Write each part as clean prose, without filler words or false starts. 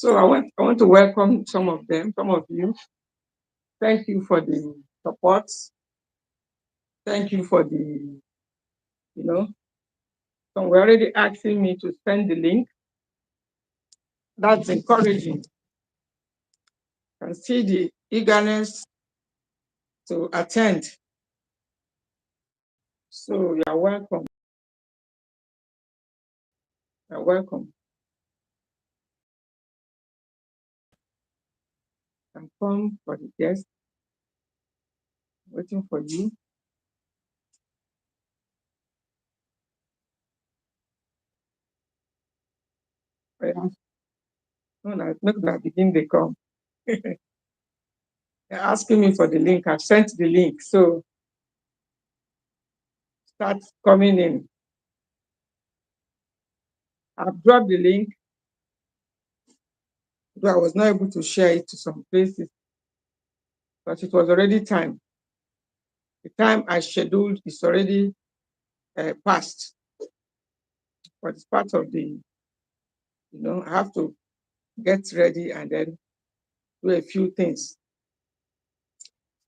So I want to welcome some of them, some of you. Thank you for the support. Thank you for some were already asking me to send the link. That's encouraging. I can see the eagerness to attend. So you're welcome. You're welcome. And come for the guest. Waiting for you. No, make that begin they come. They're asking me for the link. I've sent the link. So start coming in. I've dropped the link, though I was not able to share it to some places, but it was already time. The time I scheduled is already passed. But it's part of the, I have to get ready and then do a few things.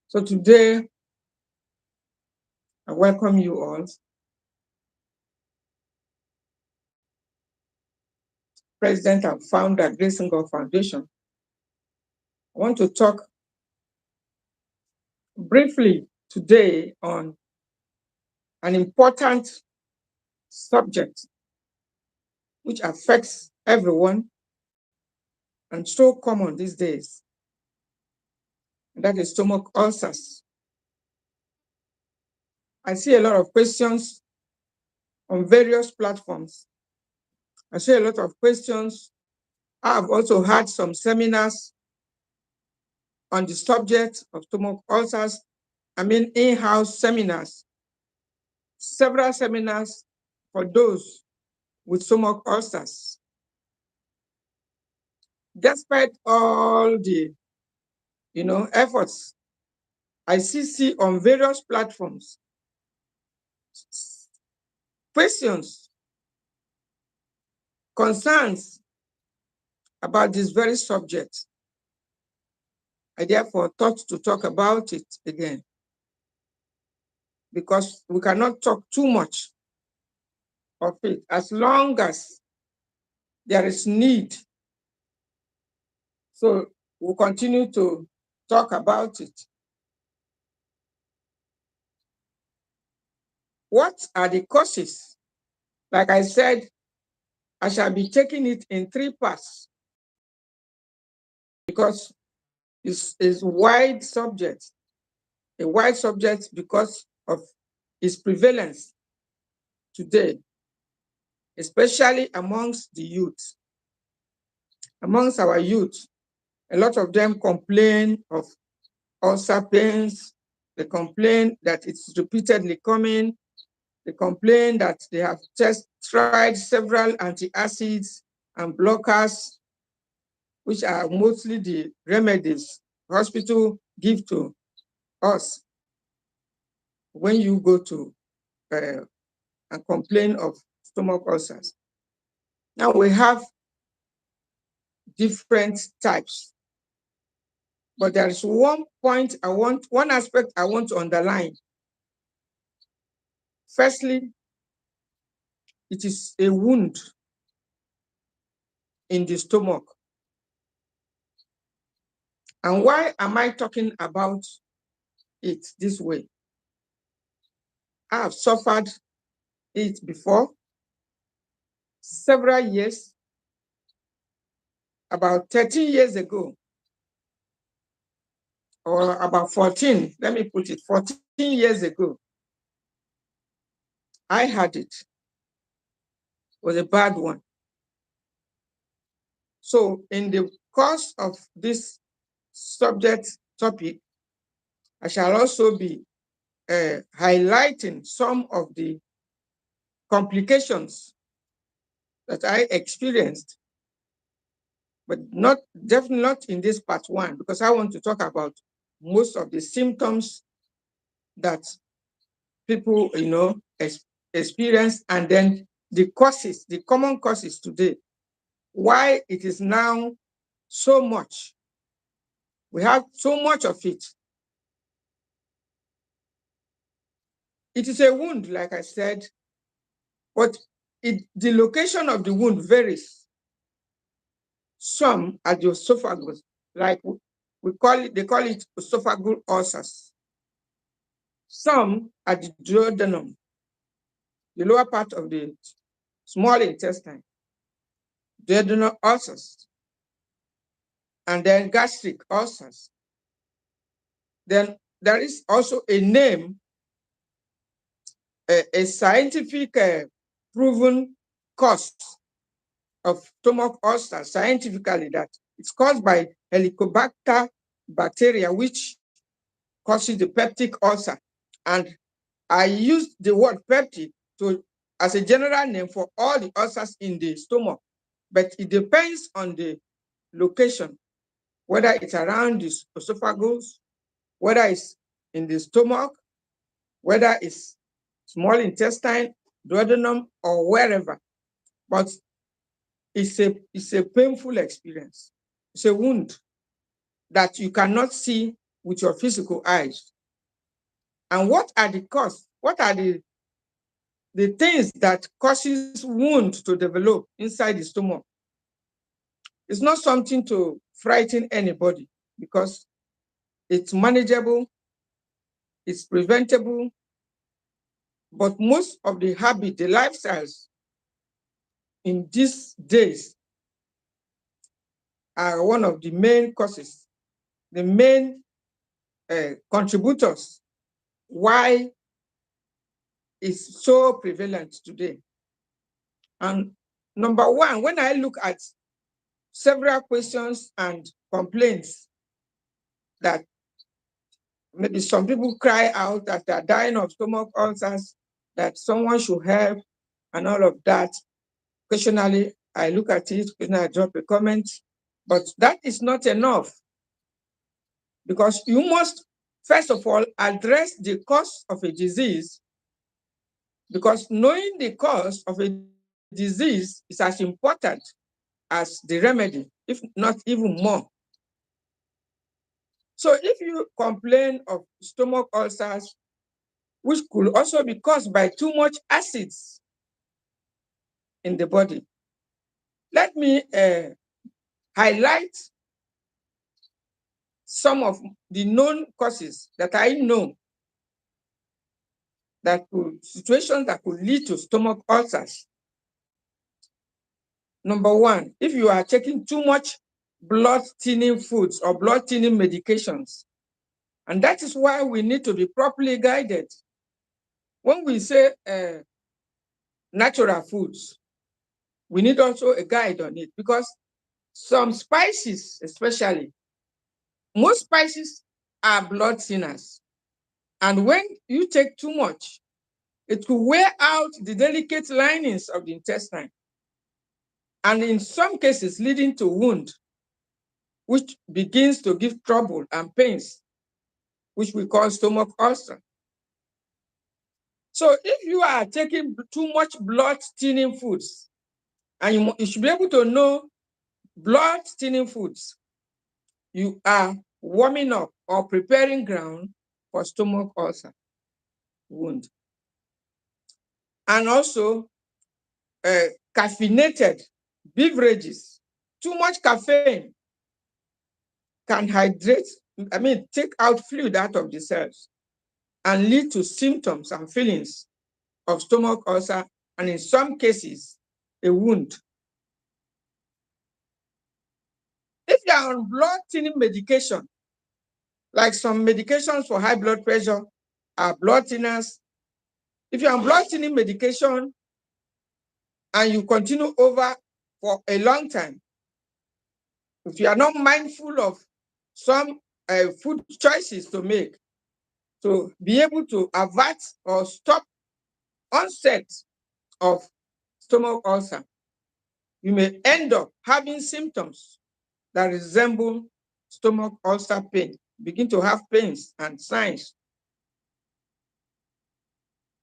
So today, I welcome you all. President and founder, Grace God Foundation. I want to talk briefly today on an important subject which affects everyone and so common these days, and that is stomach ulcers. I see a lot of questions on various platforms. I see a lot of questions. I've also had some seminars on the subject of stomach ulcers. I mean, in-house seminars, several seminars for those with stomach ulcers. Despite all the, efforts I see on various platforms, questions, concerns about this very subject. I therefore thought to talk about it again, because we cannot talk too much of it as long as there is need. So we'll continue to talk about it. What are the causes? Like I said, I shall be taking it in 3 parts because it's a wide subject because of its prevalence today, especially amongst the youth. Amongst our youth, a lot of them complain of ulcer pains. They complain that it's repeatedly coming. They complain that they have just tried several antacids and blockers, which are mostly the remedies hospital give to us when you go to and complain of stomach ulcers. Now we have different types, but there is one aspect I want to underline. Firstly, it is a wound in the stomach. And why am I talking about it this way? I have suffered it before, several years, about 13 years ago, or about 14, let me put it, 14 years ago, I had it. It was a bad one. So in the course of this topic, I shall also be highlighting some of the complications that I experienced, but definitely not in this part 1, because I want to talk about most of the symptoms that people, experience, and then the causes, the common causes today, why it is now so much. We have so much of it. It is a wound, like I said, but the location of the wound varies. Some at the esophagus, like they call it esophageal ulcers. Some at the duodenum, the lower part of the small intestine, duodenal ulcers, and then gastric ulcers. Then there is also a name, a scientific proven cause of stomach ulcer scientifically, that it's caused by Helicobacter bacteria, which causes the peptic ulcer. And I used the word peptic as a general name for all the ulcers in the stomach, but it depends on the location, whether it's around the esophagus, whether it's in the stomach, whether it's small intestine, duodenum, or wherever. But it's a painful experience. It's a wound that you cannot see with your physical eyes. And what are the causes? What are the things that causes wound to develop inside the stomach? It's not something to frighten anybody, because it's manageable, it's preventable, but most of the habit, the lifestyles in these days are one of the main causes, the main contributors why it's so prevalent today. And number one, when I look at several questions and complaints that maybe some people cry out that they're dying of stomach ulcers, that someone should help and all of that, occasionally I look at it, occasionally I drop a comment, but that is not enough, because you must, first of all, address the cause of a disease, because knowing the cause of a disease is as important as the remedy, if not even more. So if you complain of stomach ulcers, which could also be caused by too much acids in the body, let me highlight some of the known causes that I know situations that could lead to stomach ulcers. Number one, if you are taking too much blood thinning foods or blood thinning medications, and that is why we need to be properly guided. When we say natural foods, we need also a guide on it, because some spices, especially, most spices are blood thinners. And when you take too much, it will wear out the delicate linings of the intestine, and in some cases leading to wound, which begins to give trouble and pains, which we call stomach ulcer. So if you are taking too much blood thinning foods, and you should be able to know blood thinning foods, you are warming up or preparing ground for stomach ulcer wound. And also caffeinated beverages. Too much caffeine can take out fluid out of the cells and lead to symptoms and feelings of stomach ulcer, and in some cases, a wound. If you are on blood thinning medication, like some medications for high blood pressure are blood thinners, if you're on blood thinning medication and you continue over for a long time, if you are not mindful of some food choices to make to be able to avert or stop onset of stomach ulcer, you may end up having symptoms that resemble stomach ulcer pain, begin to have pains and signs.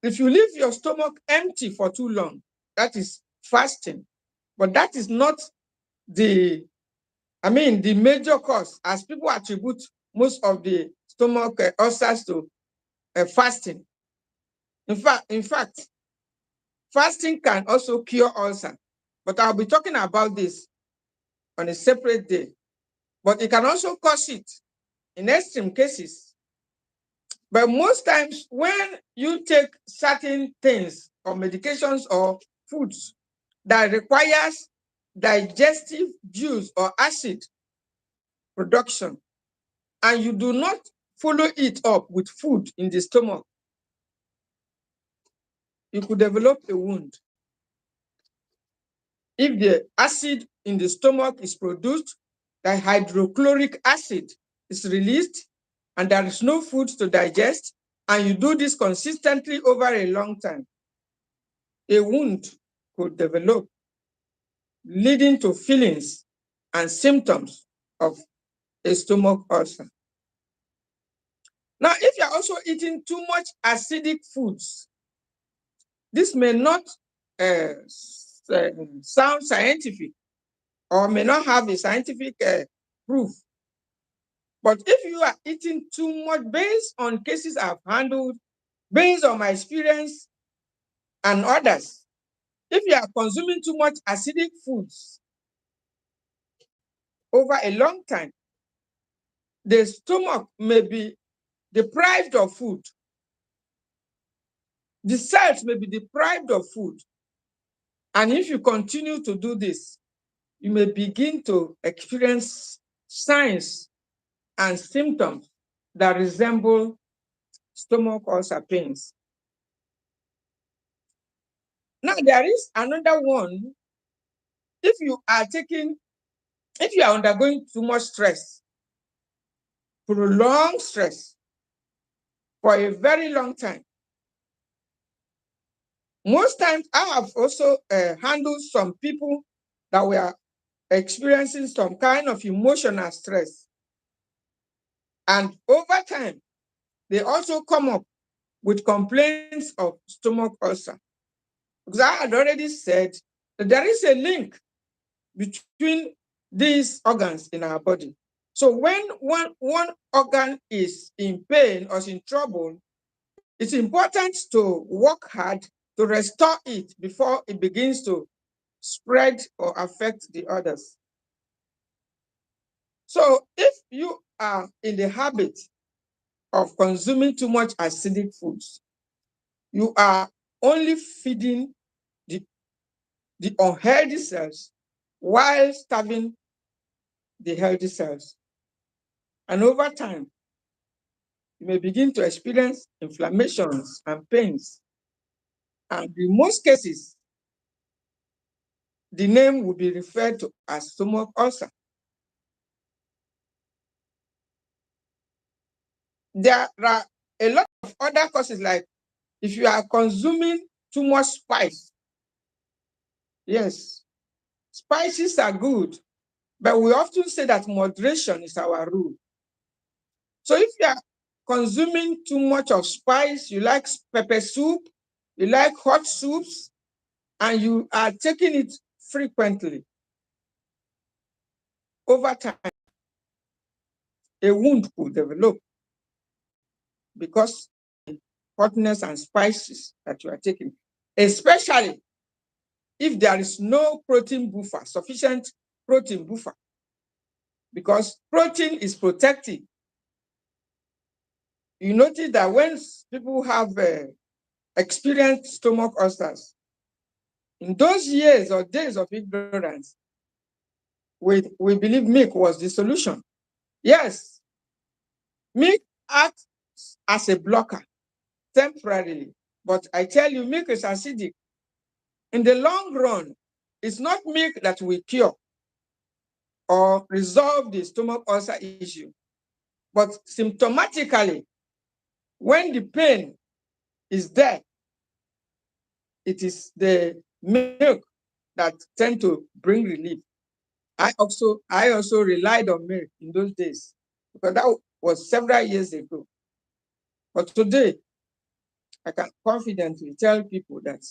If you leave your stomach empty for too long, that is fasting, but that is not the I mean, the major cause, as people attribute most of the stomach ulcers to fasting. In fact, fasting can also cure ulcer, but I'll be talking about this on a separate day. But it can also cause it in extreme cases. But most times, when you take certain things or medications or foods that requires digestive juice or acid production, and you do not follow it up with food in the stomach, you could develop a wound. If the acid in the stomach is produced, the hydrochloric acid is released, and there is no food to digest, and you do this consistently over a long time, a wound could develop, leading to feelings and symptoms of a stomach ulcer. Now, if you're also eating too much acidic foods, this may not sound scientific or may not have a scientific proof. But if you are eating too much based on cases I've handled, based on my experience and others, if you are consuming too much acidic foods over a long time, the stomach may be deprived of food. The cells may be deprived of food. And if you continue to do this, you may begin to experience signs and symptoms that resemble stomach ulcer pains. Now, there is another one. If you are undergoing too much stress, prolonged stress for a very long time, most times I have also handled some people that were experiencing some kind of emotional stress. And over time, they also come up with complaints of stomach ulcer. Because I had already said that there is a link between these organs in our body. So when one organ is in pain or is in trouble, it's important to work hard to restore it before it begins to spread or affect the others. So if you are in the habit of consuming too much acidic foods, you are only feeding the unhealthy cells while starving the healthy cells. And over time, you may begin to experience inflammations and pains. And in most cases, the name will be referred to as stomach ulcer. There are a lot of other causes, like if you are consuming too much spice. Yes, spices are good, but we often say that moderation is our rule. So if you are consuming too much of spice, you like pepper soup, you like hot soups, and you are taking it frequently, over time, a wound could develop because hotness and spices that you are taking, especially if there is no protein buffer, sufficient protein buffer, because protein is protective. You notice that when people have experienced stomach ulcers, in those years or days of ignorance, we believe milk was the solution. Yes, milk acts as a blocker temporarily, but I tell you, milk is acidic. In the long run, it's not milk that will cure or resolve the stomach ulcer issue, but symptomatically, when the pain is there, it is the milk that tend to bring relief. I also relied on milk in those days because that was several years ago. But today, I can confidently tell people that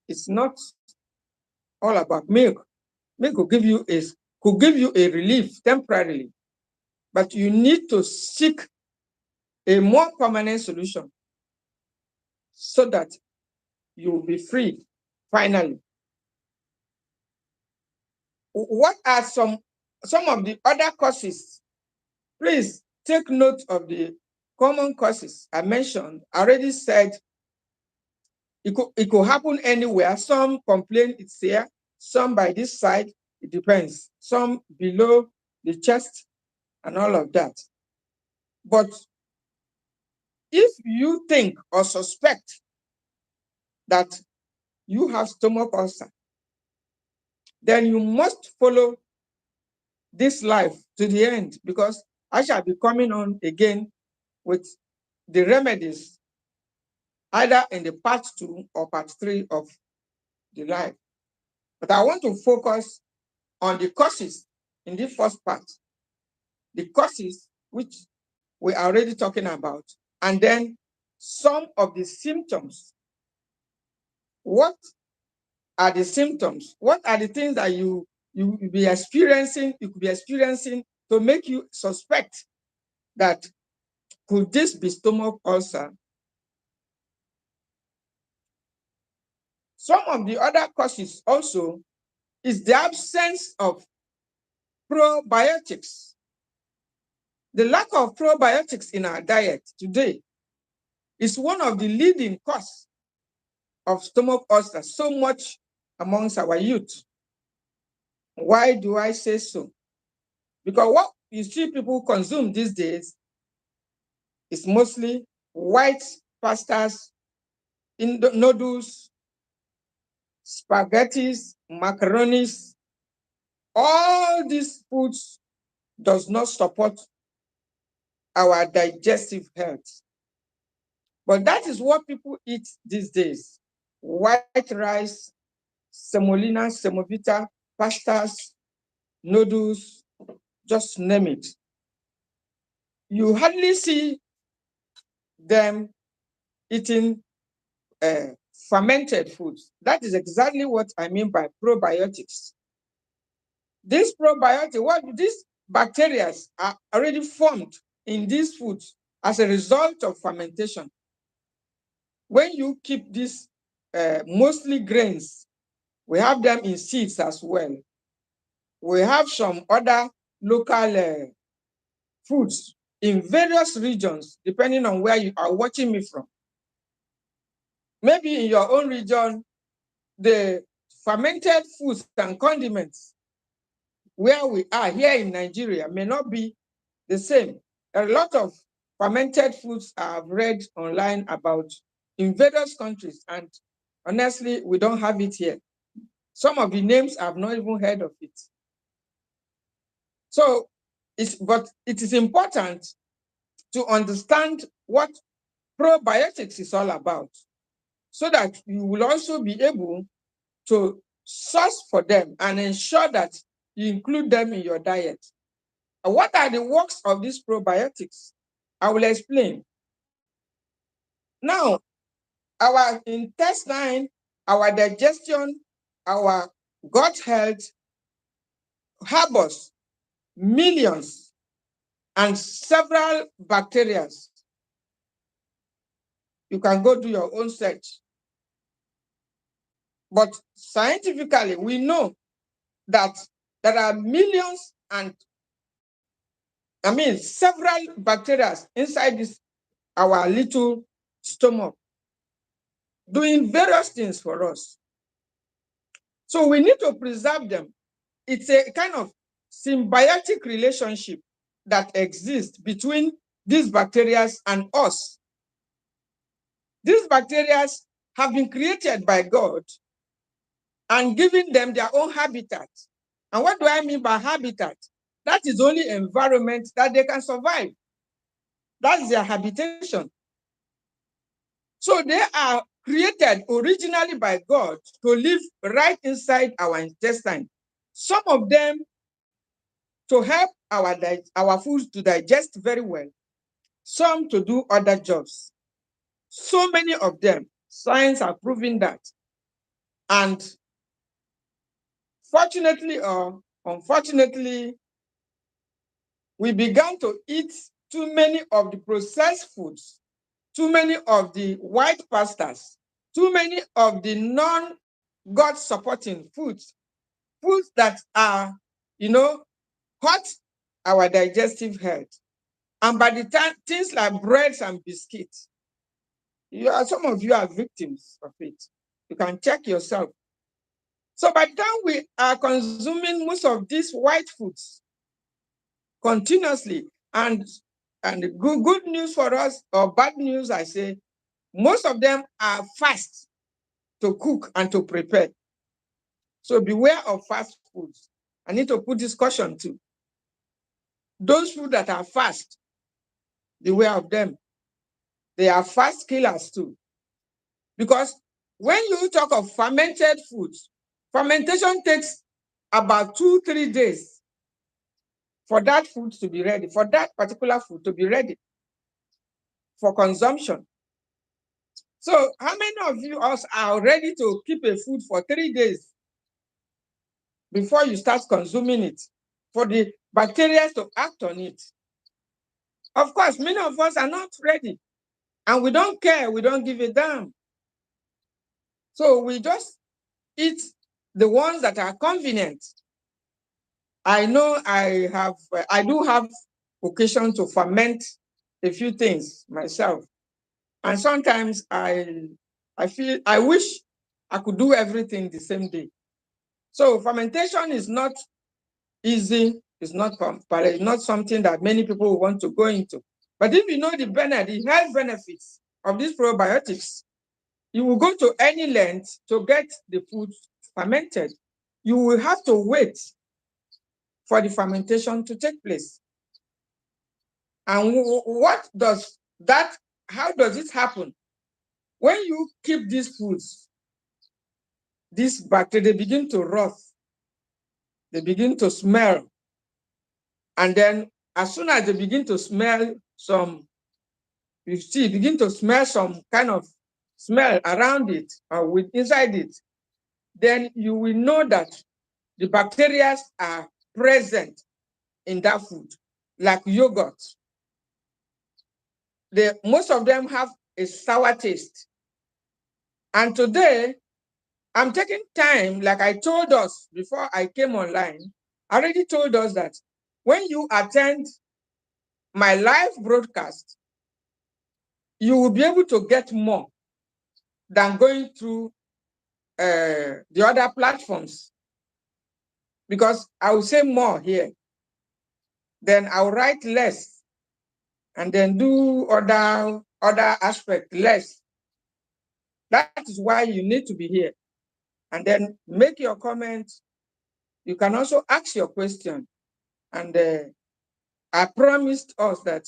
it's not all about milk. Milk will give you a could give you a relief temporarily, but you need to seek a more permanent solution so that you will be free finally. What are some of the other causes? Please take note of the common causes I mentioned. I already said it could happen anywhere. Some complain it's here, some by this side, it depends. Some below the chest and all of that. But if you think or suspect that you have stomach ulcer, then you must follow this life to the end, because I shall be coming on again with the remedies, either in the part 2 or part 3 of the life. But I want to focus on the causes in the first part, the causes which we are already talking about, and then some of the symptoms. What are the symptoms? What are the things that you could be experiencing to make you suspect that could this be stomach ulcer? Some of the other causes also is the absence of probiotics. The lack of probiotics in our diet today is one of the leading causes of stomach ulcer, so much amongst our youth. Why do I say so? Because what you see people consume these days is mostly white pastas, noodles, spaghettis, macaronis. All these foods does not support our digestive health. But that is what people eat these days. White rice, semolina, semovita, pastas, noodles, just name it. You hardly see them eating fermented foods. That is exactly what I mean by probiotics. These these bacteria are already formed in these foods as a result of fermentation. When you keep these mostly grains, we have them in seeds as well. We have some other local foods in various regions, depending on where you are watching me from. Maybe in your own region, the fermented foods and condiments where we are here in Nigeria may not be the same. A lot of fermented foods I've read online about in various countries, and honestly, we don't have it here. Some of the names I've not even heard of it. So, but it is important to understand what probiotics is all about, so that you will also be able to source for them and ensure that you include them in your diet. And what are the works of these probiotics? I will explain. Now, our intestine, our digestion, our gut health harbors millions and several bacteria. You can go do your own search. But scientifically, we know that there are millions and several bacteria inside our little stomach doing various things for us. So we need to preserve them. It's a kind of symbiotic relationship that exists between these bacteria and us. These bacteria have been created by God and given them their own habitat. And what do I mean by habitat? That is only environment that they can survive. That's their habitation. So they are created originally by God to live right inside our intestine. Some of them to help our foods to digest very well. Some to do other jobs. So many of them, science are proving that. And fortunately or unfortunately, we began to eat too many of the processed foods, too many of the white pastas, too many of the non-God supporting foods, foods that are, hurt our digestive health. And by the time things like breads and biscuits, some of you are victims of it. You can check yourself. So by the time we are consuming most of these white foods continuously, and good news for us, or bad news, I say, most of them are fast to cook and to prepare. So beware of fast foods. I need to put this caution too. Those foods that are fast, beware of them. They are fast killers too. Because when you talk of fermented foods, fermentation takes about 2-3 days for that food to be ready, for that particular food to be ready for consumption. So how many of you are ready to keep a food for 3 days before you start consuming it, for the bacteria to act on it? Of course, many of us are not ready, and we don't care, we don't give a damn. So we just eat the ones that are convenient. I know I do have occasion to ferment a few things myself. And sometimes I feel, I wish I could do everything the same day. So fermentation is not easy. It's not something that many people want to go into. But if you know the health benefits of these probiotics, you will go to any length to get the food fermented. You will have to wait for the fermentation to take place. And how does it happen? When you keep these foods, these bacteria, they begin to rot, they begin to smell. And then as soon as they begin to smell begin to smell some kind of smell around it or inside it, then you will know that the bacteria are present in that food, like yogurt. Most of them have a sour taste. And today, I'm taking time, like I told us before I came online, I already told us that when you attend my live broadcast, you will be able to get more than going through the other platforms. Because I will say more here, then I'll write less, and then do other aspect less. That is why you need to be here. And then make your comments. You can also ask your question. And I promised us that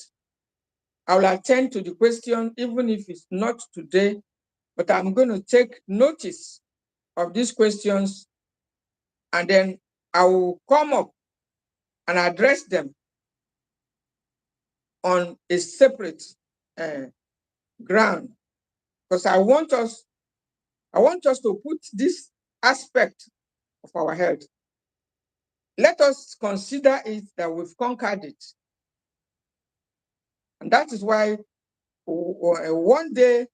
I will attend to the question, even if it's not today, but I'm going to take notice of these questions, and then I will come up and address them on a separate ground, because I want us to put this aspect of our health. Let us consider it that we've conquered it. And that is why one day,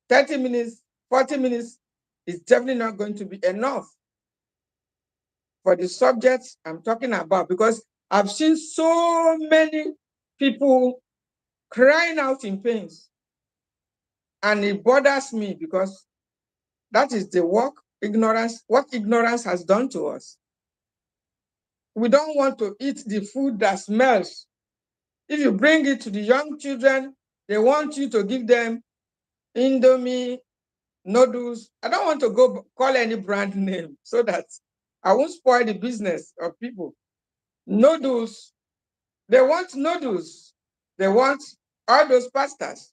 30 minutes, 40 minutes is definitely not going to be enough for the subjects I'm talking about, because I've seen so many people crying out in pains. And it bothers me, because that is what ignorance has done to us. We don't want to eat the food that smells. If you bring it to the young children, they want you to give them Indomie, noodles. I don't want to go call any brand name so that I won't spoil the business of people. Noodles, they want noodles. They want all those pastas.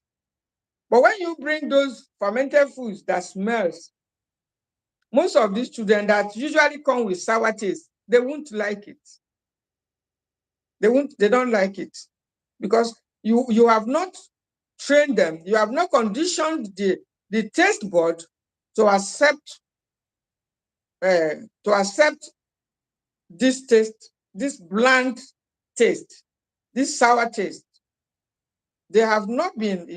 But when you bring those fermented foods that smells, most of these children that usually come with sour taste, they won't like it. They don't like it, because you have not trained them, you have not conditioned the taste bud to accept this taste, this bland taste, this sour taste. They have not been,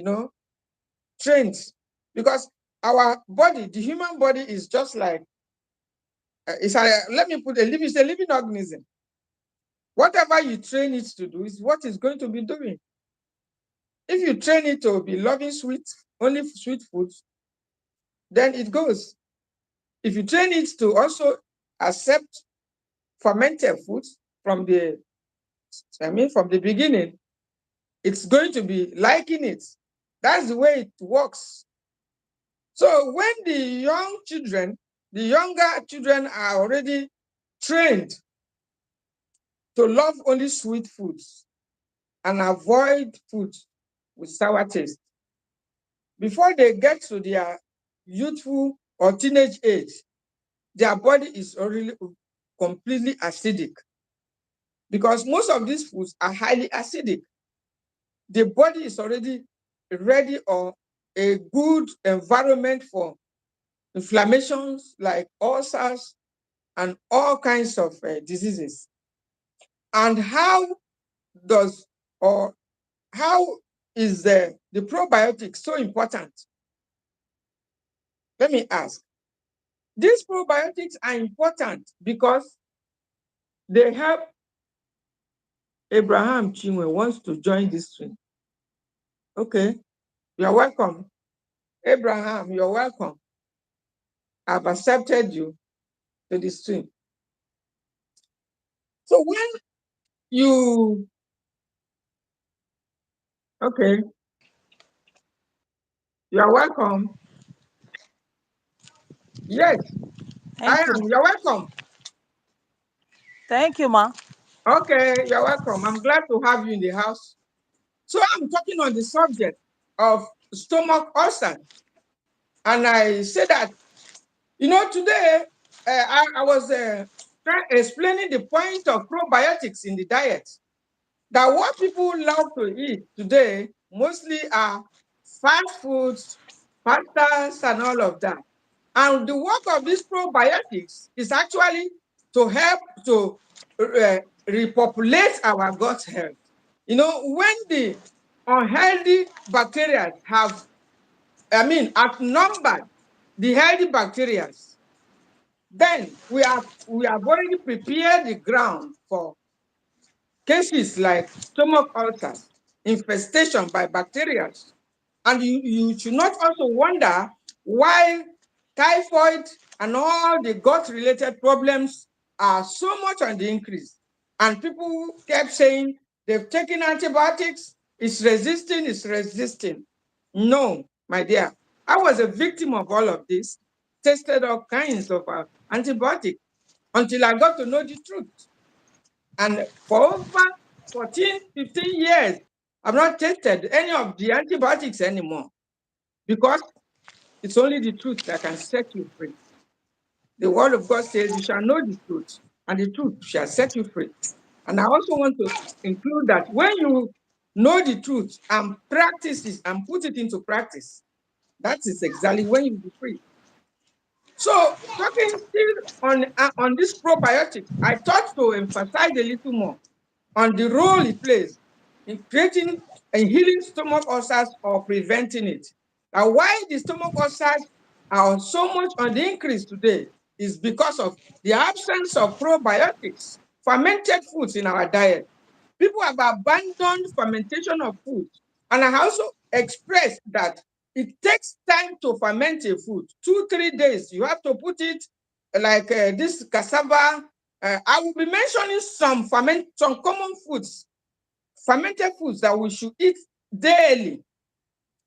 trained, because our body, the human body, is just like let me put it's a living organism. Whatever you train it to do is what it's going to be doing. If you train it to be loving only sweet foods, then it goes. If you train it to also accept fermented foods from the beginning, it's going to be liking it. That's the way it works. So when the younger children are already trained to love only sweet foods and avoid foods with sour taste, before they get to their youthful or teenage age, their body is already completely acidic, because most of these foods are highly acidic. The body is already ready, or a good environment for inflammations like ulcers and all kinds of diseases. And how does or how is the probiotic so important? Let me ask. These probiotics are important because they help. Abraham Chinwe wants to join this stream. Okay, you're welcome. Abraham, you're welcome. I've accepted you to the stream. So when you, okay, you're welcome. Yes, I Thank you. am. You're welcome. Thank you, ma. Okay, you're welcome. I'm glad to have you in the house. So I'm talking on the subject of stomach ulcer. And I say that, today I was explaining the point of probiotics in the diet. That what people love to eat today mostly are fast foods, pastas, and all of that. And the work of these probiotics is actually to help to repopulate our gut health. When the unhealthy bacteria outnumbered the healthy bacteria, then we have already prepared the ground for cases like stomach ulcers, infestation by bacteria. And you should not also wonder why typhoid and all the gut-related problems are so much on the increase. And people kept saying they've taken antibiotics, it's resisting. No, my dear. I was a victim of all of this, tested all kinds of antibiotics until I got to know the truth. And for over 14, 15 years, I've not tested any of the antibiotics anymore, because it's only the truth that can set you free. The word of God says you shall know the truth, and the truth shall set you free. And I also want to include that when you know the truth and practice it and put it into practice, that is exactly when you'll be free. So talking still on this probiotics, I thought to emphasize a little more on the role it plays in creating and healing stomach ulcers or preventing it. And why the stomach ulcers are so much on the increase today is because of the absence of probiotics, fermented foods in our diet. People have abandoned fermentation of food. And I also expressed that it takes time to ferment a food, 2-3 days. You have to put it like this cassava. I will be mentioning some common foods, fermented foods that we should eat daily.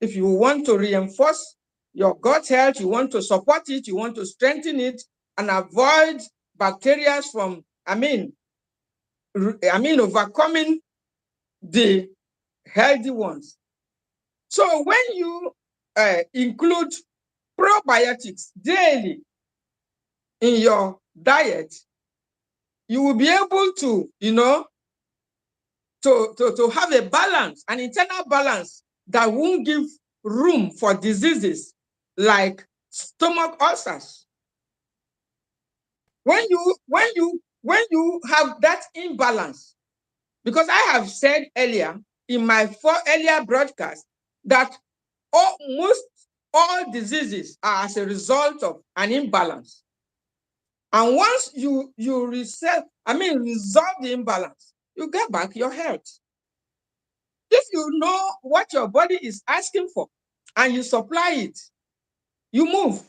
If you want to reinforce your gut health, you want to support it, you want to strengthen it, and avoid bacteria from, overcoming the healthy ones. So when you include probiotics daily in your diet, you will be able to, to have a balance, an internal balance that won't give room for diseases like stomach ulcers. When when you have that imbalance, because I have said earlier in my earlier broadcast that almost all diseases are as a result of an imbalance. And once you resolve the imbalance, you get back your health. If you know what your body is asking for and you supply it, you move.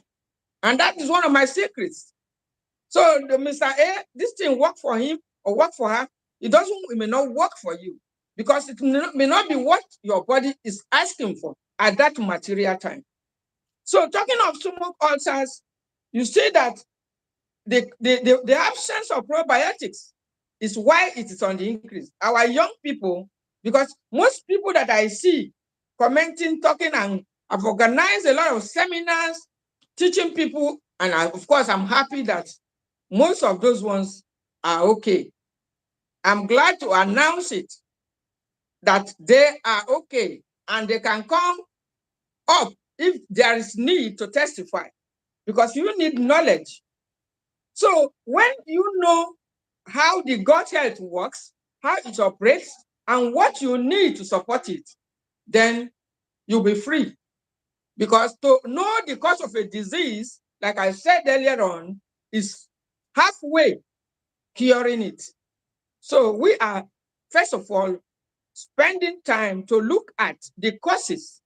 And that is one of my secrets. So the Mr. A, this thing work for him or work for her, it may not work for you because it may not be what your body is asking for at that material time. So talking of stomach ulcers, you see that the absence of probiotics is why it is on the increase. Our young people, because most people that I see commenting, talking, and I've organized a lot of seminars teaching people, and of course, I'm happy that most of those ones are okay. I'm glad to announce it that they are okay and they can come up if there is need to testify because you need knowledge. So when you know how the gut health works, how it operates, and what you need to support it, then you'll be free. Because to know the cause of a disease, like I said earlier on, is halfway curing it. So we are, first of all, spending time to look at the causes.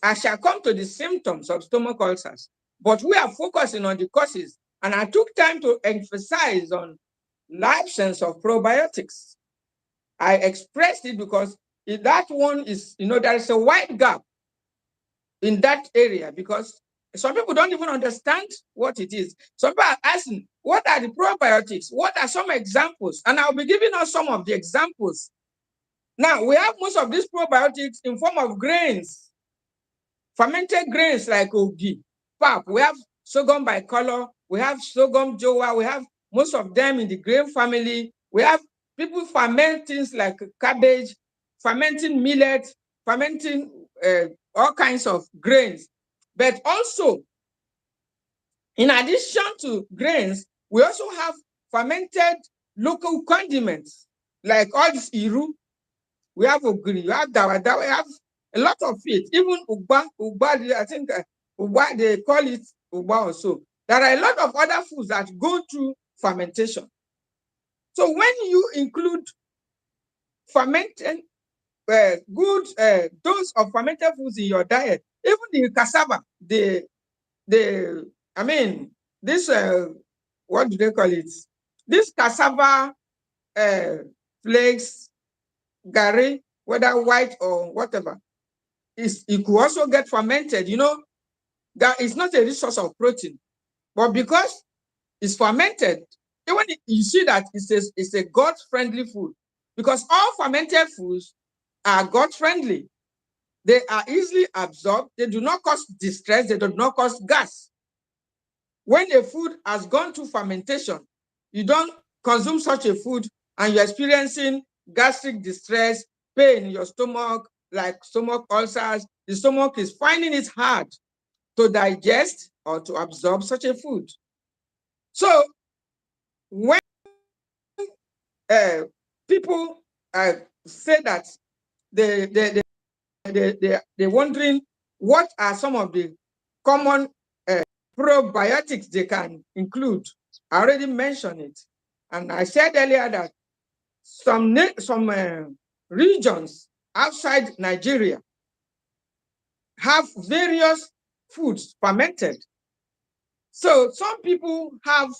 I shall come to the symptoms of stomach ulcers, but we are focusing on the causes. And I took time to emphasize on the absence of probiotics. I expressed it because that one is, there is a wide gap in that area because some people don't even understand what it is. Some people are asking, what are the probiotics? What are some examples? And I'll be giving us some of the examples. Now, we have most of these probiotics in form of grains, fermented grains like ogi, pap. We have sorghum bicolor. We have sorghum jowa. We have most of them in the grain family. We have people ferment things like cabbage, fermenting millet, fermenting all kinds of grains. But also, in addition to grains, we also have fermented local condiments like all this iru. We have ogiri, we have dawada, we have a lot of it. Even ugba, I think ugba, they call it ugba also. There are a lot of other foods that go through fermentation. So when you include fermented, good dose of fermented foods in your diet, even the cassava, this, what do they call it? This cassava flakes, gari, whether white or whatever, it could also get fermented. That is not a rich source of protein, but because it's fermented, even you see that it's a gut-friendly food because all fermented foods are gut-friendly. They are easily absorbed. They do not cause distress. They do not cause gas. When a food has gone through fermentation, you don't consume such a food and you're experiencing gastric distress, pain in your stomach, like stomach ulcers. The stomach is finding it hard to digest or to absorb such a food. So when people say that they're wondering what are some of the common probiotics they can include, I already mentioned it. And I said earlier that some regions outside Nigeria have various foods fermented. So some people have,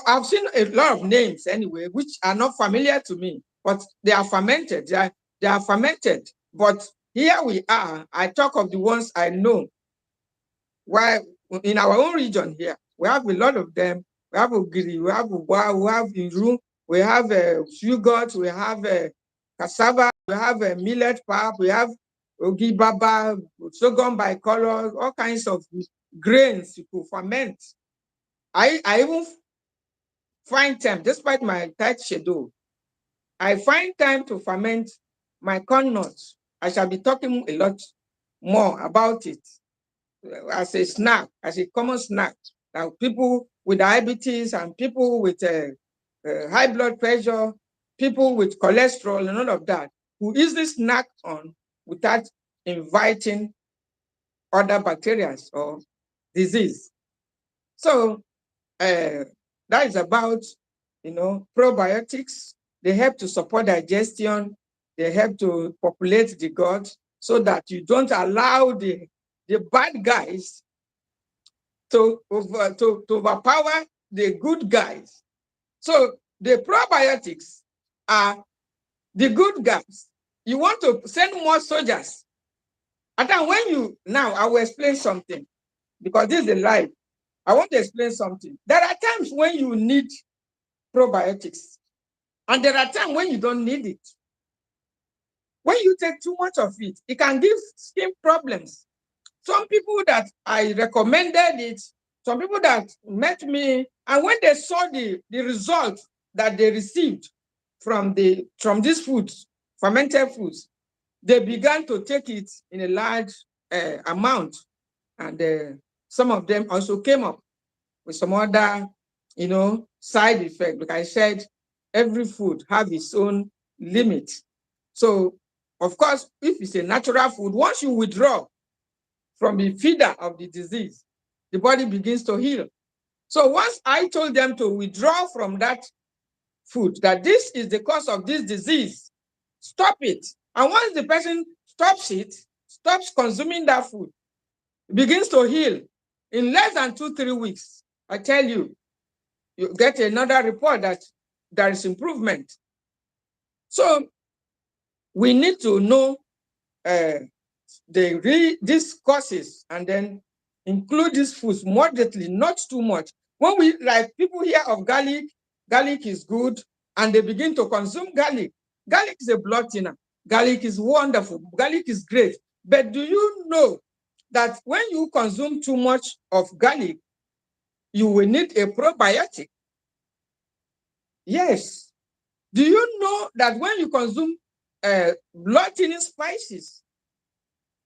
I've seen a lot of names anyway, which are not familiar to me, but they are fermented. They are fermented. But here we are. I talk of the ones I know. Why in our own region here, we have a lot of them. We have ogiri, we have uwa, we have iru, we have sugar, we have cassava, we have millet pap, we have ogi baba, sorghum bicolor, all kinds of grains you could ferment. I even find time, despite my tight schedule, I find time to ferment my corn nuts. I shall be talking a lot more about it as a snack, as a common snack that people with diabetes and people with high blood pressure, people with cholesterol and all of that, who easily snack on without inviting other bacteria or disease. So that is about, probiotics. They help to support digestion. They help to populate the gut so that you don't allow the bad guys to overpower the good guys. So the probiotics are the good guys. You want to send more soldiers. And then now I will explain something because this is a life. I want to explain something. There are times when you need probiotics, and there are times when you don't need it. When you take too much of it, it can give skin problems. Some people that I recommended it, some people that met me, and when they saw the result that they received from these foods, fermented foods, they began to take it in a large amount. And some of them also came up with some other, side effect. Like I said, every food have its own limit. So, of course, if it's a natural food, once you withdraw from the feeder of the disease, the body begins to heal. So once I told them to withdraw from that food, that this is the cause of this disease, stop it. And once the person stops consuming that food, begins to heal, in less than 2-3 weeks, I tell you, you get another report that there is improvement. So we need to know these causes and then include these foods moderately, not too much. When we, like, people hear of garlic is good, and they begin to consume garlic. Garlic is a blood thinner. Garlic is wonderful. Garlic is great. But do you know that when you consume too much of garlic, you will need a probiotic? Yes. Do you know that when you consume blood thinning spices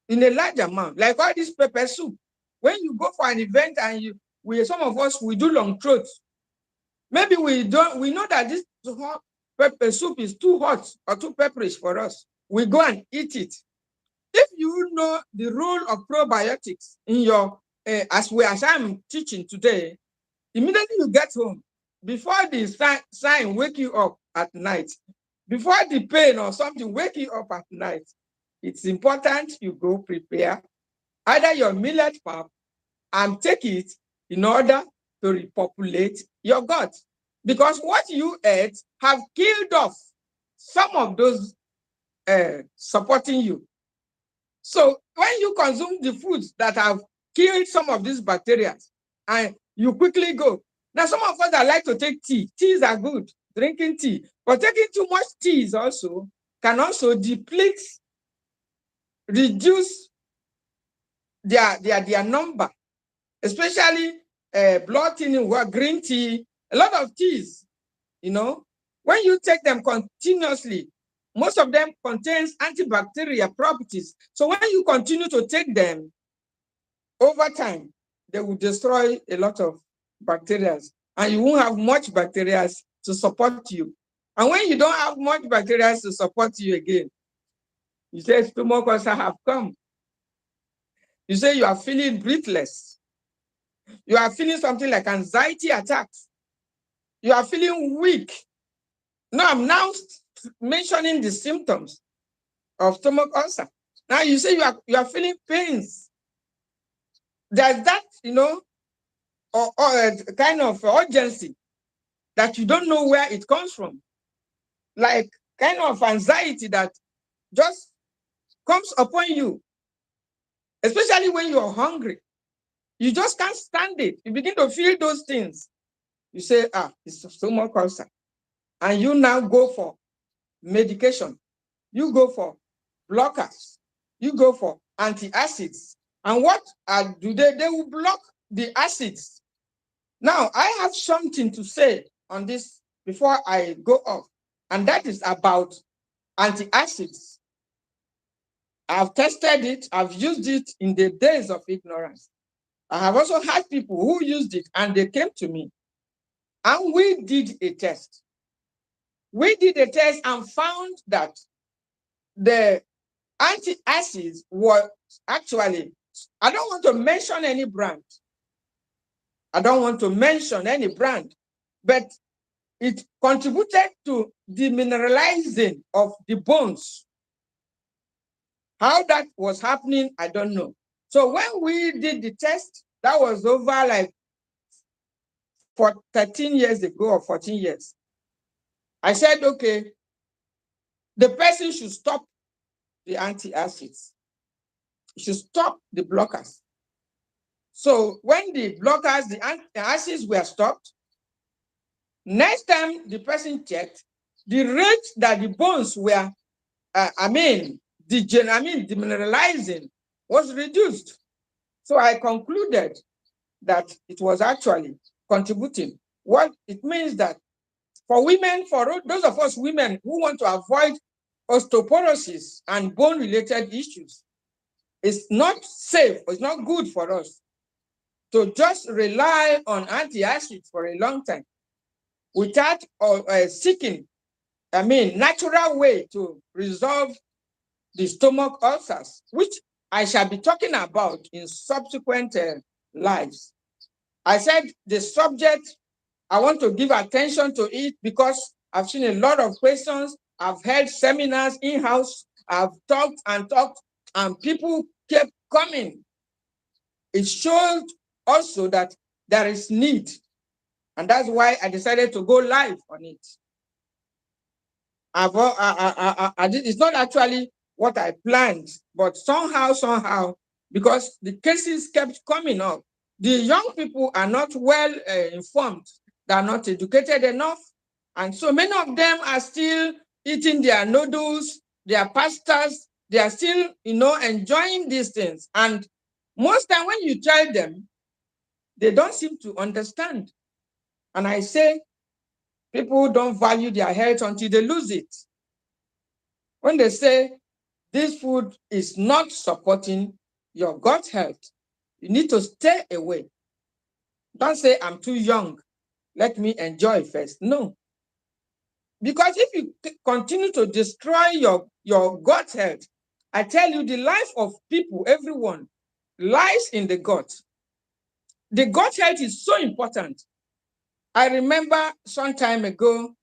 in a large amount, like all this pepper soup, when you go for an event and some of us, we do long throats. Maybe we know that this hot pepper soup is too hot or too pepperish for us. We go and eat it. If you know the role of probiotics in your, as I'm teaching today, immediately you get home, before the sign wake you up at night, before the pain or something wake you up at night, it's important you go prepare either your millet pap and take it in order to repopulate your gut. Because what you ate have killed off some of those supporting you. So when you consume the foods that have killed some of these bacteria, and you quickly go. Now, some of us that like to take tea, teas are good, drinking tea, but taking too much teas also can also deplete, reduce their number, especially blood thinning, green tea, a lot of teas, when you take them continuously, most of them contains antibacterial properties. So when you continue to take them, over time, they will destroy a lot of bacteria, and you won't have much bacteria to support you. And when you don't have much bacteria to support you again, you say stomach ulcer have come. You say you are feeling breathless. You are feeling something like anxiety attacks. You are feeling weak. Now I'm mentioning the symptoms of stomach ulcer. Now you say you are feeling pains. There's that, or a kind of urgency that you don't know where it comes from. Like kind of anxiety that just comes upon you, especially when you're hungry. You just can't stand it. You begin to feel those things. You say, it's stomach ulcer. And you now go for medication. You go for blockers. You go for antacids. And what do they? They will block the acids. Now, I have something to say on this before I go off, and that is about antacids. I've tested it. I've used it in the days of ignorance. I have also had people who used it and they came to me and we did a test. We did a test and found that the antacids were actually, I don't want to mention any brand. I don't want to mention any brand, but it contributed to demineralizing of the bones. How that was happening, I don't know. So when we did the test, that was over like for 13 years ago or 14 years. I said, okay, the person should stop the antacids. Should stop the blockers. So when the blockers, the antacids were stopped, next time the person checked, the rate that the bones were, demineralizing was reduced. So I concluded that it was actually contributing. What it means that for women, for those of us women who want to avoid osteoporosis and bone-related issues, it's not safe, it's not good for us to just rely on antacids for a long time without seeking, natural way to resolve the stomach ulcers, which I shall be talking about in subsequent lives. I said the subject, I want to give attention to it because I've seen a lot of questions. I've held seminars in-house. I've talked, and people kept coming. It showed also that there is need. And that's why I decided to go live on it. It's not actually what I planned, but somehow, because the cases kept coming up, the young people are not well informed. They are not educated enough. And so many of them are still eating their noodles, their pastas. They are still, enjoying these things. And most time when you tell them, they don't seem to understand. And I say, people don't value their health until they lose it. When they say this food is not supporting your gut health, you need to stay away. Don't say, I'm too young, let me enjoy first. No. Because if you continue to destroy your gut health, I tell you, the life of people, everyone, lies in the gut. The gut health is so important. I remember some time ago,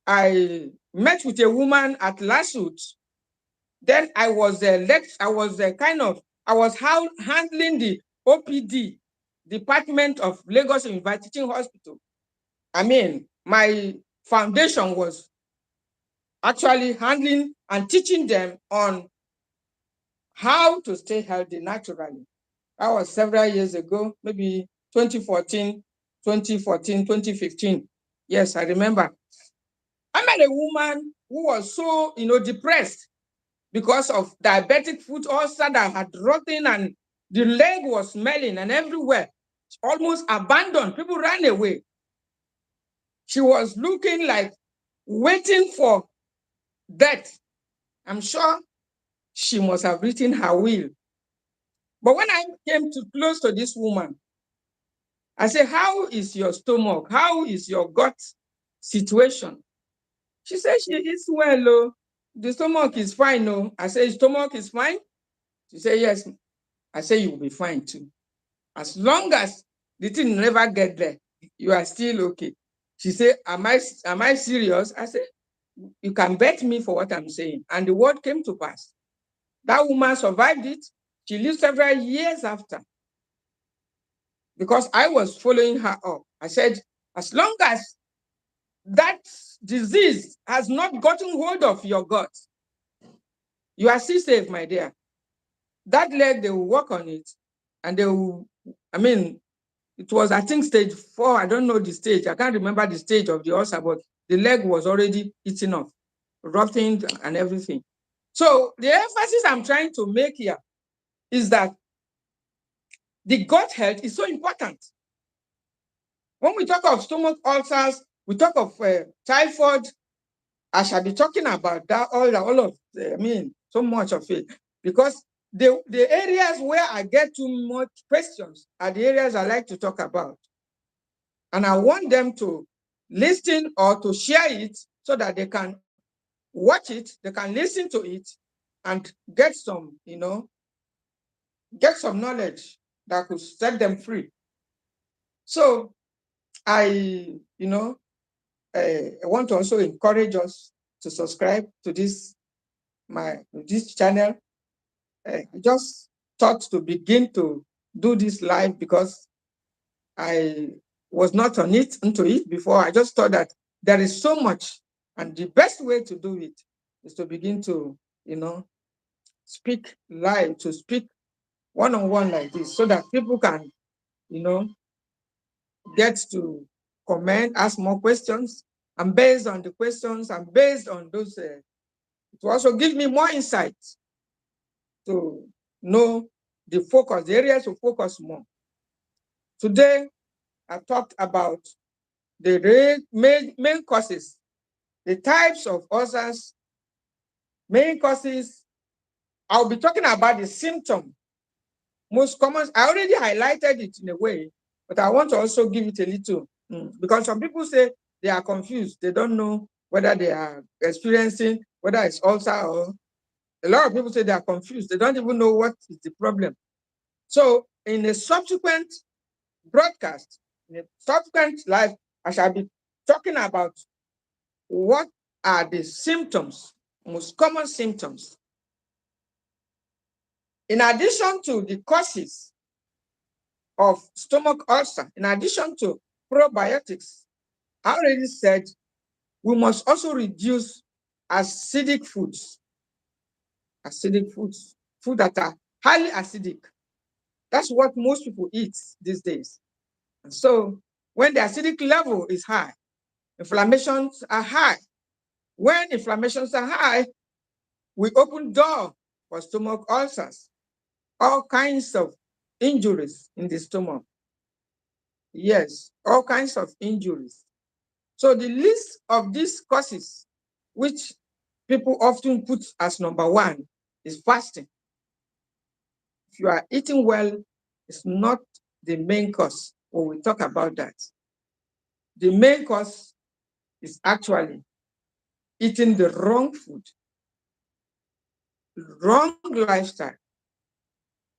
I met with a woman at Lasut. Then I was handling the OPD, Department of Lagos University Teaching Hospital. My foundation was actually handling and teaching them on how to stay healthy naturally. That was several years ago, maybe 2014, 2015. Yes, I remember. I met a woman who was so, depressed because of diabetic foot ulcer that had rotten and the leg was smelling and everywhere, almost abandoned. People ran away. She was looking like waiting for death. I'm sure she must have written her will. But when I came too close to this woman, I said, how is your stomach? How is your gut situation? She said she eats well, oh. The stomach is fine, oh. I said, stomach is fine? She said, yes. I said, you will be fine too. As long as the thing never get there, you are still okay. She said, am I serious? I said, you can bet me for what I'm saying. And the word came to pass. That woman survived it. She lived several years after. Because I was following her up. I said, as long as that disease has not gotten hold of your gut, you are still safe, my dear. That leg, they will work on it. And they will, it was, I think, stage 4. I don't know the stage. I can't remember the stage of the ulcer, but the leg was already eaten off, rotting and everything. So the emphasis I'm trying to make here is that the gut health is so important. When we talk of stomach ulcers, we talk of typhoid. I shall be talking about that, all of, so much of it, because the areas where I get too much questions are the areas I like to talk about. And I want them to listen or to share it so that they can watch it, they can listen to it and get some, get some knowledge that could set them free. So I, want to also encourage us to subscribe to this channel. I just thought to begin to do this live because I was not into it before. I just thought that there is so much, and the best way to do it is to begin to, speak live, to speak one-on-one like this, so that people can, get to comment, ask more questions, and based on the questions and based on those, it will also give me more insight to know the focus, the areas to focus more. Today, I talked about the main causes, the types of ulcers, main causes. I'll be talking about the symptom, most common. I already highlighted it in a way, but I want to also give it a little, because some people say they are confused. They don't know whether they are experiencing, whether it's ulcer or a lot of people say they are confused. They don't even know what is the problem. So in a subsequent broadcast, in a subsequent live, I shall be talking about what are the symptoms, most common symptoms. In addition to the causes of stomach ulcer, in addition to probiotics, I already said we must also reduce acidic foods, food that are highly acidic. That's what most people eat these days. And so when the acidic level is high, inflammations are high. When inflammations are high, we open door for stomach ulcers, all kinds of injuries in the stomach. Yes, all kinds of injuries. So the list of these causes, which people often put as number one, is fasting. If you are eating well, it's not the main cause. When we talk about that, the main cause is actually eating the wrong food, wrong lifestyle,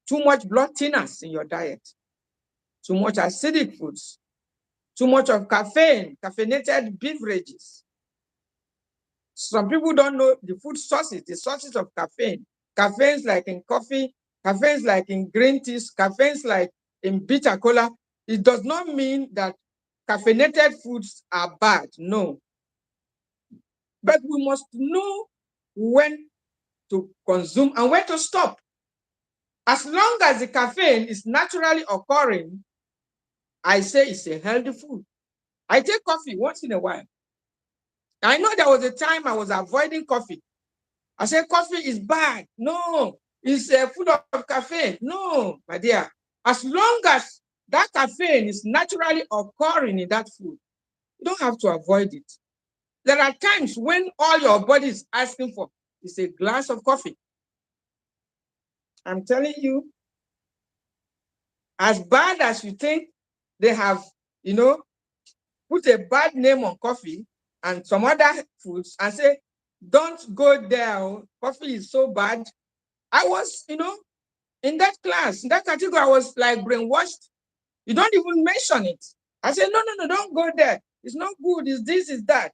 too much blood thinners in your diet, too much acidic foods, too much of caffeine, caffeinated beverages. Some people don't know the food sources, the sources of caffeine. Caffeines like in coffee, caffeines like in green teas, caffeines like in bitter cola. It does not mean that caffeinated foods are bad, no. But we must know when to consume and when to stop. As long as the caffeine is naturally occurring, I say it's a healthy food. I take coffee once in a while. I know there was a time I was avoiding coffee. I said coffee is bad. No, it's full of caffeine. No, my dear. As long as that caffeine is naturally occurring in that food, you don't have to avoid it. There are times when all your body is asking for is a glass of coffee. I'm telling you, as bad as you think they have, put a bad name on coffee and some other foods and say, don't go there. Coffee is so bad. I was, in that class, in that category, I was like brainwashed. You don't even mention it. I said, no, don't go there. It's not good. It's this, it's that.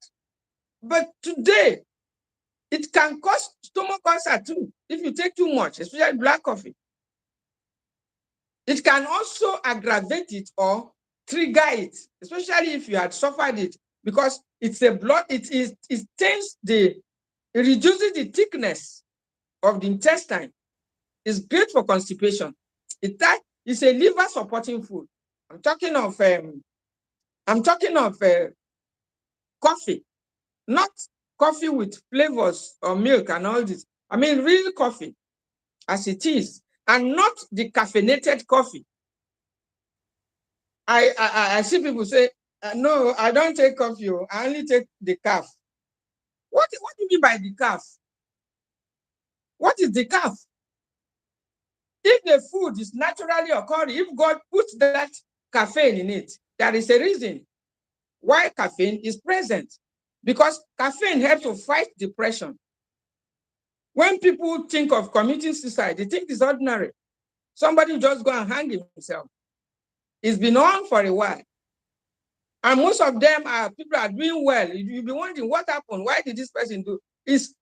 But today, it can cause stomach ulcer too if you take too much, especially black coffee. It can also aggravate it or trigger it, especially if you had suffered it, because it's a blood, it reduces the thickness of the intestine. It's great for constipation. It's a liver supporting food. I'm talking of coffee, not coffee with flavors or milk and all this. I mean real coffee as it is, and not the caffeinated coffee. I see people say, no, I don't take coffee. I only take the calf. What do you mean by the calf? What is the calf? If the food is naturally occurring, if God puts that caffeine in it, there is a reason why caffeine is present. Because caffeine helps to fight depression. When people think of committing suicide, they think it's ordinary. Somebody just go and hang himself. It's been on for a while. And most of them are people are doing well. You'll be wondering what happened. Why did this person do? It's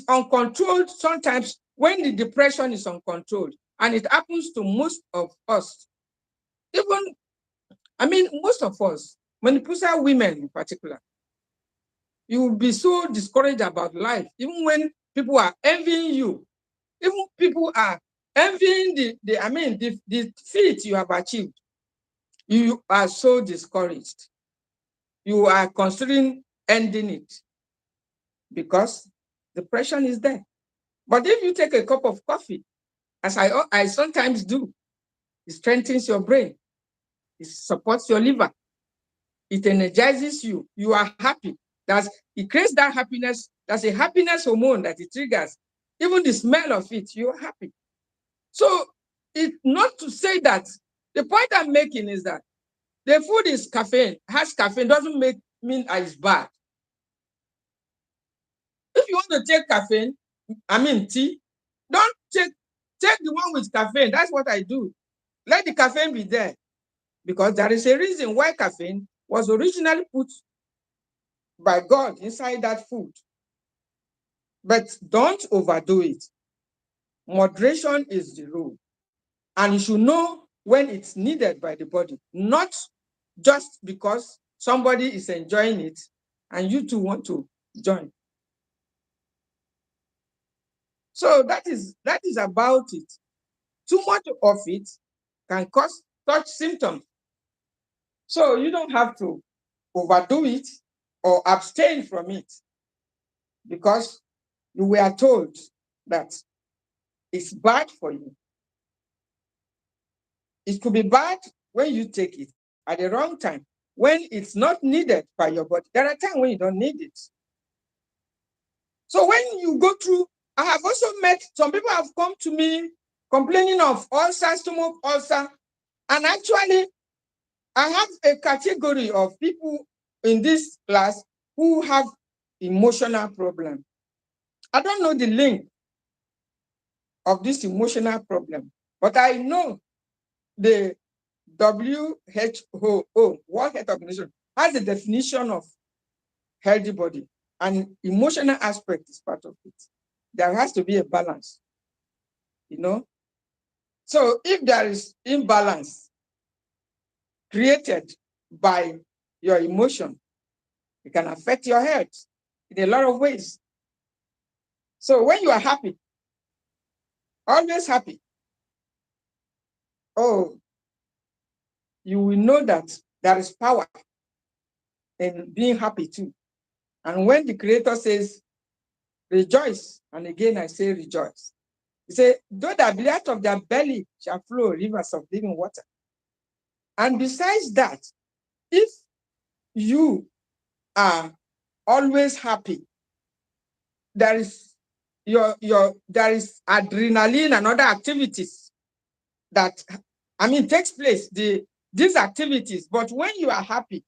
uncontrolled sometimes when the depression is uncontrolled. And it happens to most of us. Most of us, menopausal women in particular, you will be so discouraged about life, even when people are envying you. Even people are envying the feat you have achieved. You are so discouraged. You are considering ending it because depression is there. But if you take a cup of coffee, as I sometimes do, it strengthens your brain. It supports your liver. It energizes you. You are happy. It creates that happiness. That's a happiness hormone that it triggers. Even the smell of it, you're happy. So it's not to say that. The point I'm making is that the food is caffeine, has caffeine, doesn't mean it's bad. If you want to take caffeine, tea, don't take the one with caffeine. That's what I do. Let the caffeine be there. Because there is a reason why caffeine was originally put by God inside that food. But don't overdo it. Moderation is the rule. And you should know when it's needed by the body, not just because somebody is enjoying it and you too want to join. So that is about it. Too much of it can cause such symptoms. So you don't have to overdo it or abstain from it because you were told that it's bad for you. It could be bad when you take it at the wrong time, when it's not needed by your body. There are times when you don't need it. So when you go through, I have also met some people have come to me complaining of ulcer, stomach ulcer, and actually I have a category of people in this class who have emotional problem. I don't know the link of this emotional problem, but I know the WHO, World Health Organization, has a definition of healthy body, and emotional aspect is part of it. There has to be a balance, So if there is imbalance created by your emotion, it can affect your health in a lot of ways. So when you are happy, always happy, you will know that there is power in being happy too. And when the Creator says, rejoice, and again I say rejoice. He said, though that be out of their belly shall flow rivers of living water. And besides that, if you are always happy, there is there is adrenaline and other activities that takes place, these activities. But when you are happy,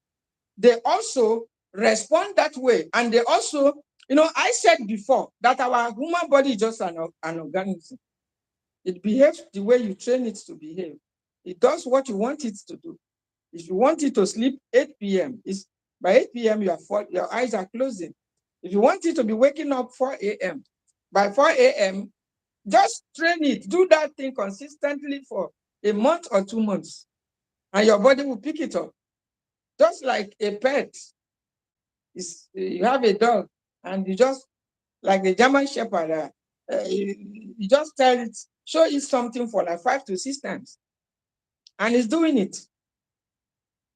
they also respond that way. And they also, I said before that our human body is just an organism. It behaves the way you train it to behave. It does what you want it to do. If you want it to sleep 8 p.m., by 8 p.m. your eyes are closing. If you want it to be waking up 4 a.m., by 4 a.m., just train it. Do that thing consistently for a month or 2 months, and your body will pick it up. Just like a pet. You have a dog, and you just, like the German Shepherd, you just tell it, show it something for like 5 to 6 times, and it's doing it.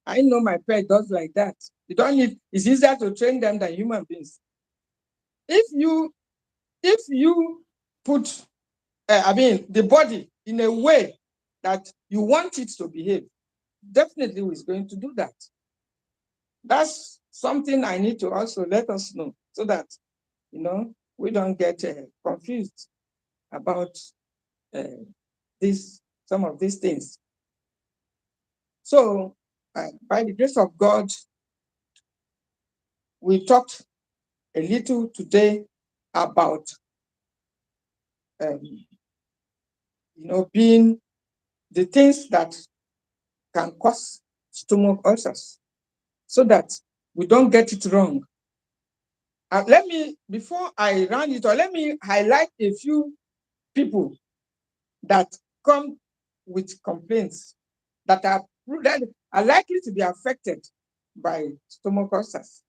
I know my pet does like that. It's easier to train them than human beings. If you put, the body in a way that you want it to behave, definitely it's going to do that. That's something I need to also let us know so that, we don't get confused about some of these things. So, by the grace of God, we talked a little today about, being the things that can cause stomach ulcers, so that we don't get it wrong. Before I run it, or let me highlight a few people that come with complaints that are likely to be affected by stomach ulcers.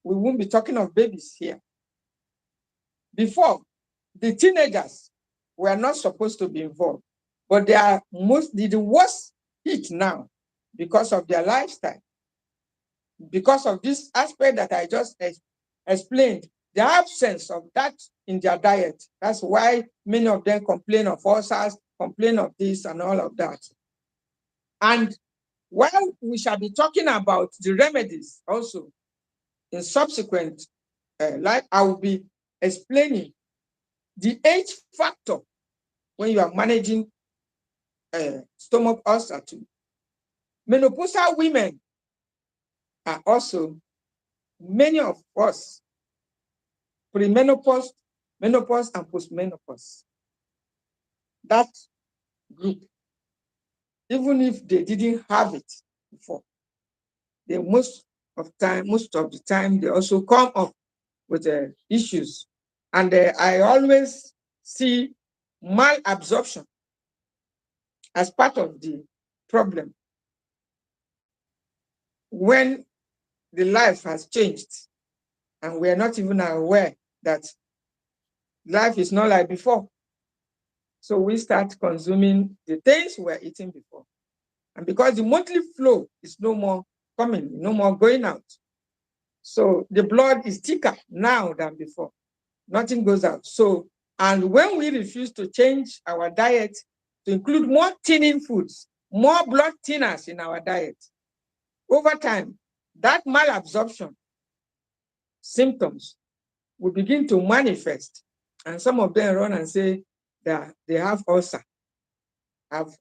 We won't be talking of babies here. Before, the teenagers were not supposed to be involved, but they are the worst hit now because of their lifestyle, because of this aspect that I just explained, the absence of that in their diet. That's why many of them complain of ulcers, complain of this and all of that. And while we shall be talking about the remedies also in subsequent I will be explaining the age factor when you are managing stomach ulcer too. Menopausal women are also, many of us, premenopause, menopause, and postmenopause. That group, even if they didn't have it before, most of the time, they also come up with issues. And I always see malabsorption as part of the problem when the life has changed and we are not even aware that life is not like before. So we start consuming the things we were eating before. And because the monthly flow is no more coming, no more going out, so the blood is thicker now than before. Nothing goes out. So, and when we refuse to change our diet to include more thinning foods, more blood thinners in our diet, over time, that malabsorption symptoms will begin to manifest. And some of them run and say that they have ulcer. I've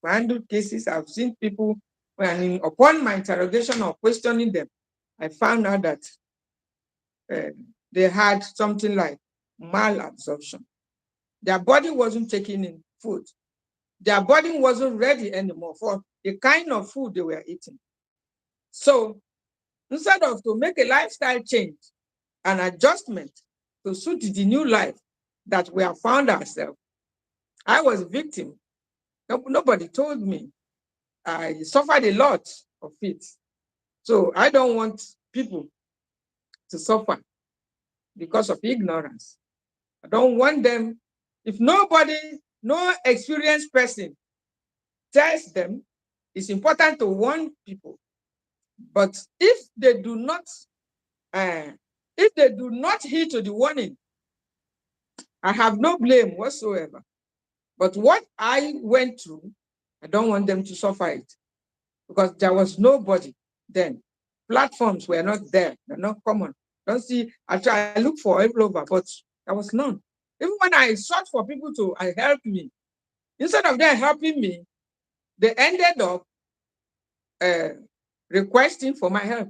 handled cases, I've seen people, and upon my interrogation or questioning them, I found out that they had something like malabsorption. Their body wasn't taking in food. Their body wasn't ready anymore for the kind of food they were eating. So instead of to make a lifestyle change, an adjustment to suit the new life that we have found ourselves, I was a victim. Nobody told me. I suffered a lot of it. So I don't want people to suffer because of ignorance. I don't want them, if nobody, no experienced person tells them, it's important to warn people. But if they do not heed to the warning, I have no blame whatsoever. But what I went through, I don't want them to suffer it, because there was nobody then. Platforms were not there, they're not common. Don't see, I look for all over, but there was none. Even when I sought for people to help me, instead of them helping me, they ended up requesting for my help.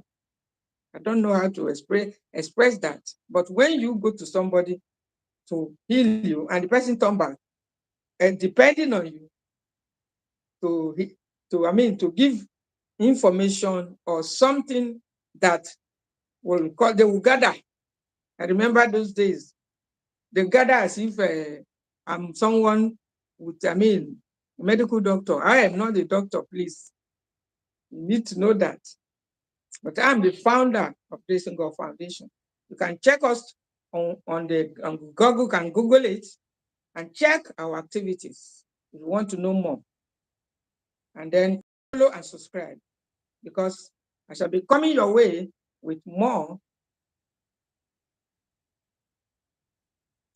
I don't know how to express that. But when you go to somebody to heal you and the person turn back, and depending on you to give information or something that they will gather. I remember those days. They gather as if I'm someone with, a medical doctor. I am not a doctor, please. You need to know that. But I'm the founder of Blessing God Foundation. You can check us on Google, can Google it and check our activities if you want to know more. And then follow and subscribe, because I shall be coming your way with more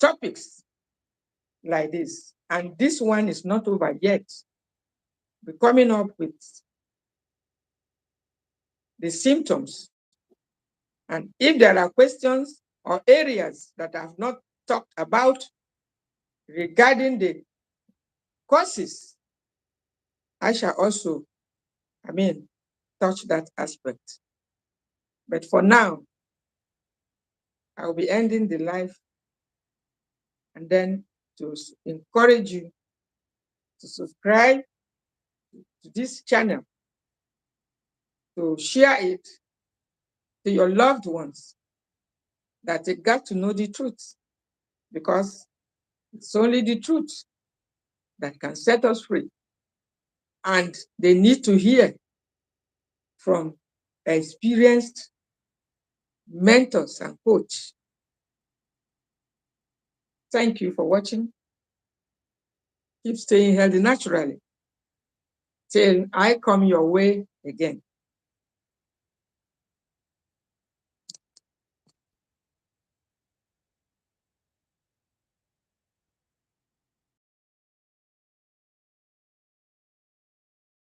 topics like this. And this one is not over yet. We're coming up with the symptoms. And if there are questions or areas that I have not talked about regarding the courses, I shall also, touch that aspect. But for now, I will be ending the live and then to encourage you to subscribe to this channel, to share it to your loved ones, that they got to know the truth, because it's only the truth that can set us free. And they need to hear from experienced mentors and coaches. Thank you for watching. Keep staying healthy naturally till I come your way again.